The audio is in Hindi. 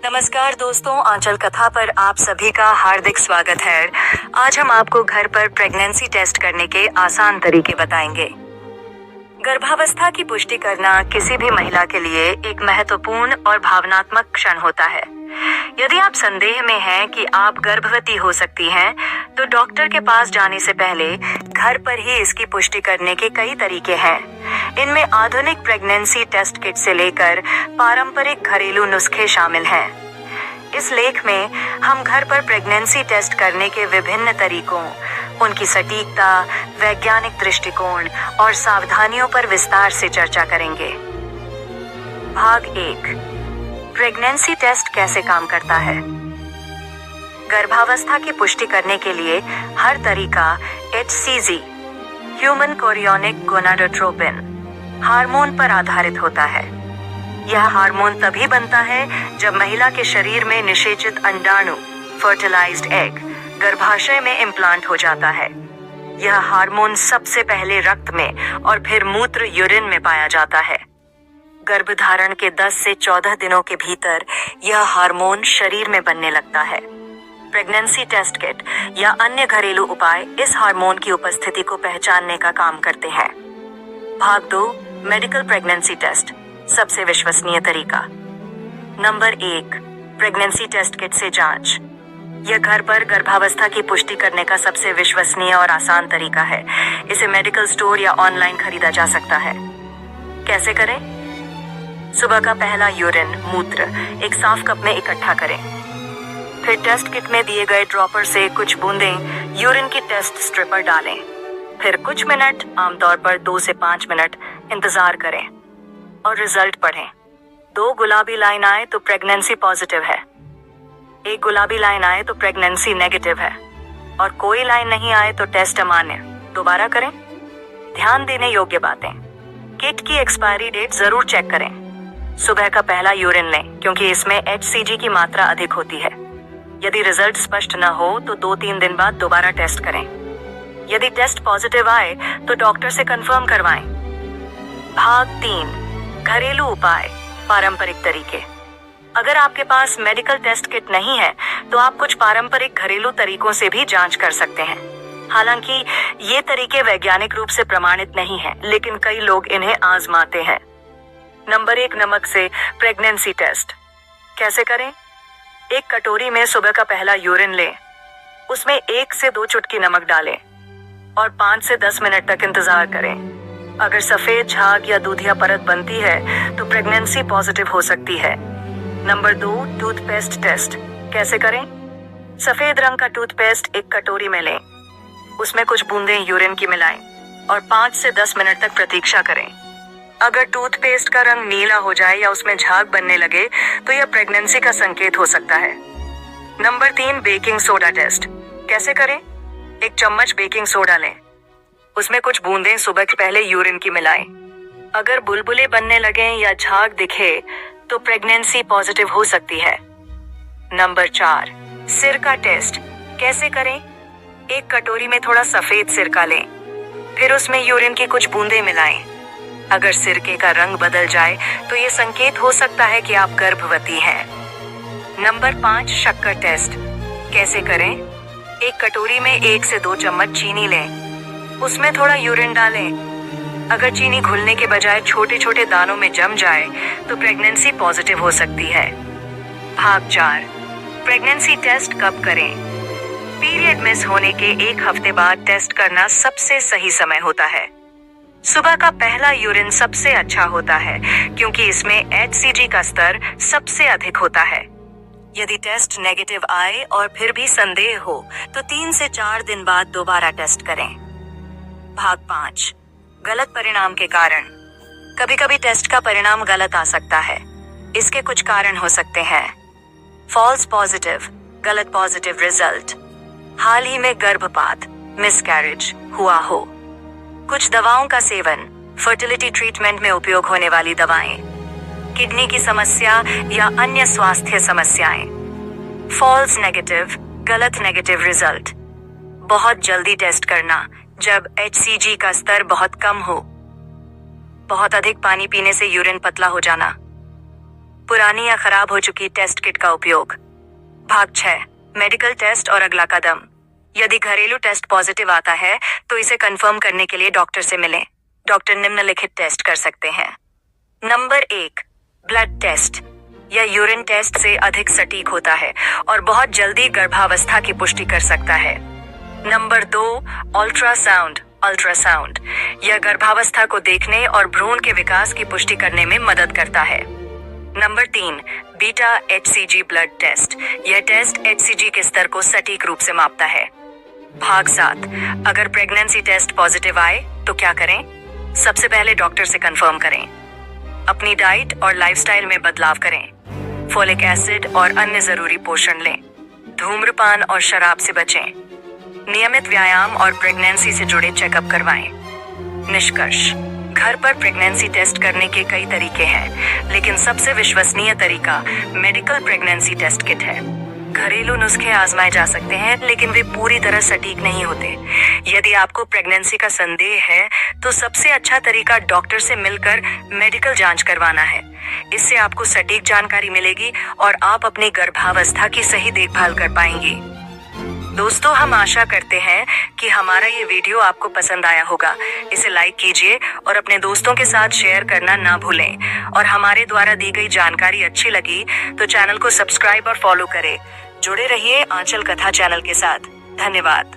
नमस्कार दोस्तों, आंचल कथा पर आप सभी का हार्दिक स्वागत है। आज हम आपको घर पर प्रेगनेंसी टेस्ट करने के आसान तरीके बताएंगे। गर्भावस्था की पुष्टि करना किसी भी महिला के लिए एक महत्वपूर्ण और भावनात्मक क्षण होता है। यदि आप संदेह में हैं कि आप गर्भवती हो सकती हैं, तो डॉक्टर के पास जाने से पहले घर पर ही इसकी पुष्टि करने के कई तरीके हैं। इनमें आधुनिक प्रेगनेंसी टेस्ट किट से लेकर पारंपरिक घरेलू नुस्खे शामिल हैं। इस लेख में हम घर पर प्रेगनेंसी टेस्ट करने के विभिन्न तरीकों, उनकी सटीकता, वैज्ञानिक दृष्टिकोण और सावधानियों पर विस्तार से चर्चा करेंगे। भाग 1, प्रेगनेंसी टेस्ट कैसे काम करता है। गर्भावस्था की पुष्टि करने के लिए हर तरीका HCG, human chorionic gonadotropin hormone पर आधारित होता है। यह हार्मोन तभी बनता है जब महिला के शरीर में निषेचित अंडाणु फर्टिलाइज्ड एग गर्भाशय में इम्प्लांट हो जाता है। यह हार्मोन सबसे पहले रक्त में और फिर मूत्र यूरिन में पाया जाता है। गर्भधारण के 10 से 14 दिनों के भीतर यह हार्मोन शरीर में बनने लगता है। प्रेगनेंसी टेस्ट किट या अन्य घरेलू उपाय इस हार्मोन की उपस्थिति को पहचानने का काम करते हैं। भाग 2, मेडिकल प्रेगनेंसी टेस्ट, सबसे विश्वसनीय तरीका। नंबर 1, प्रेगनेंसी टेस्ट किट से जांच। यह घर पर गर्भावस्था की पुष्टि करने का सबसे विश्वसनीय और आसान तरीका है। इसे मेडिकल स्टोर या ऑनलाइन खरीदा जा सकता है। कैसे करें? सुबह का पहला यूरिन मूत्र एक साफ कप में इकट्ठा करें। फिर टेस्ट किट में दिए गए ड्रॉपर से कुछ बूंदें यूरिन की टेस्ट स्ट्रिप पर डालें। फिर कुछ मिनट, आमतौर पर 2 से 5 मिनट इंतजार करें और रिजल्ट पढ़ें। 2 गुलाबी लाइन आए तो प्रेगनेंसी पॉजिटिव है, 1 गुलाबी लाइन आए तो प्रेगनेंसी नेगेटिव है और कोई लाइन नहीं आए तो टेस्ट अमान्य। दोबारा करें। ध्यान देने योग्य बातें, किट की एक्सपायरी डेट जरूर चेक करें। सुबह का पहला यूरिन लें क्योंकि इसमें HCG की मात्रा अधिक होती है। यदि रिजल्ट स्पष्ट न हो तो 2-3 दिन बाद दोबारा टेस्ट करें। यदि टेस्ट पॉजिटिव आए तो डॉक्टर से कंफर्म करवाएं। भाग 3, घरेलू उपाय, पारंपरिक तरीके। अगर आपके पास मेडिकल टेस्ट किट नहीं है तो आप कुछ पारंपरिक घरेलू तरीकों से भी जांच कर सकते हैं। हालांकि ये तरीके वैज्ञानिक रूप से प्रमाणित नहीं हैं, लेकिन कई लोग इन्हें आजमाते हैं। नंबर 1, नमक से प्रेगनेंसी टेस्ट। कैसे करें? एक कटोरी में सुबह का पहला यूरिन लें, उसमें 1 से 2 चुटकी नमक डालें और 5 से 10 मिनट तक इंतजार करें। अगर सफेद झाग या दूधिया परत बनती है तो प्रेगनेंसी पॉजिटिव हो सकती है। Number 2, toothpaste test. कैसे करें? सफेद रंग का टूथपेस्ट एक कटोरी में लें, उसमें कुछ बूंदें यूरिन की मिलाएं और 5 से 10 मिनट तक प्रतीक्षा करें। अगर टूथपेस्ट का रंग नीला हो जाए या उसमें झाग बनने लगे तो यह प्रेगनेंसी का संकेत हो सकता है। Number 3, baking soda test. कैसे करें? 1 चम्मच बेकिंग सोडा लें, उसमें कुछ बूंदें सुबह के पहले यूरिन की मिलाएं। अगर बुलबुले बनने लगे या झाग दिखे तो प्रेगनेंसी पॉजिटिव हो सकती है। नंबर 4, सिरका टेस्ट। कैसे करें? 1 कटोरी में थोड़ा सफेद सिरका लें, फिर उसमें यूरिन की कुछ बूंदें मिलाएं। अगर सिरके का रंग बदल जाए तो ये संकेत हो सकता है कि आप गर्भवती हैं। नंबर 5, शक्कर टेस्ट। कैसे करें? 1 कटोरी में 1 से 2 चम्मच चीनी लें, उसमें थोड़ा यूरिन डालें। अगर चीनी घुलने के बजाय छोटे छोटे दानों में जम जाए तो प्रेगनेंसी पॉजिटिव हो सकती है। भाग 4, प्रेगनेंसी टेस्ट कब करें? पीरियड मिस होने के 1 हफ्ते बाद टेस्ट करना सबसे सही समय होता है। सुबह का पहला यूरिन सबसे अच्छा होता है क्योंकि इसमें HCG का स्तर सबसे अधिक होता है। यदि टेस्ट नेगेटिव आए और फिर भी संदेह हो तो 3 से 4 दिन बाद दोबारा टेस्ट करें। भाग 5, गलत परिणाम के कारण। कभी कभी टेस्ट का परिणाम गलत आ सकता है। इसके कुछ कारण हो सकते हैं। फॉल्स पॉजिटिव, गलत पॉजिटिव रिजल्ट, हाल ही में गर्भपात, मिसकैरेज हुआ हो, कुछ दवाओं का सेवन, फर्टिलिटी ट्रीटमेंट में उपयोग होने वाली दवाएं, किडनी की समस्या या अन्य स्वास्थ्य समस्याएं। फॉल्स नेगेटिव, गलत नेगेटिव रिजल्ट, बहुत जल्दी टेस्ट करना जब HCG का स्तर बहुत कम हो, बहुत अधिक पानी पीने से यूरिन पतला हो जाना, पुरानी या खराब हो चुकी टेस्ट किट का उपयोग। भाग 6, मेडिकल टेस्ट और अगला कदम। यदि घरेलू टेस्ट पॉजिटिव आता है तो इसे कंफर्म करने के लिए डॉक्टर से मिलें। डॉक्टर निम्नलिखित टेस्ट कर सकते हैं। Number 1, blood test. यह यूरिन टेस्ट से अधिक सटीक होता है और बहुत जल्दी गर्भावस्था की पुष्टि कर सकता है। Number 2, ultrasound. अल्ट्रासाउंड यह गर्भावस्था को देखने और भ्रूण के विकास की पुष्टि करने में मदद करता है। Number 3, beta HCG blood test. यह टेस्ट HCG के स्तर को सटीक रूप से मापता है। भाग 7, अगर प्रेगनेंसी टेस्ट पॉजिटिव आए तो क्या करें? सबसे पहले डॉक्टर से कंफर्म करें। अपनी डाइट और लाइफस्टाइल में बदलाव करें। फोलिक एसिड और अन्य जरूरी पोषण लें। धूम्रपान और शराब से बचें। नियमित व्यायाम और प्रेगनेंसी से जुड़े चेकअप करवाएं। निष्कर्ष, घर पर प्रेगनेंसी टेस्ट करने के कई तरीके हैं, लेकिन सबसे विश्वसनीय तरीका मेडिकल प्रेगनेंसी टेस्ट किट है। घरेलू नुस्खे आजमाए जा सकते हैं, लेकिन वे पूरी तरह सटीक नहीं होते। यदि आपको प्रेगनेंसी का संदेह है तो सबसे अच्छा तरीका डॉक्टर से मिलकर मेडिकल जांच करवाना है। इससे आपको सटीक जानकारी मिलेगी और आप अपनी गर्भावस्था की सही देखभाल कर पाएंगी। दोस्तों, हम आशा करते हैं कि हमारा ये वीडियो आपको पसंद आया होगा। इसे लाइक कीजिए और अपने दोस्तों के साथ शेयर करना ना भूलें। और हमारे द्वारा दी गई जानकारी अच्छी लगी तो चैनल को सब्सक्राइब और फॉलो करें। जुड़े रहिए आंचल कथा चैनल के साथ। धन्यवाद।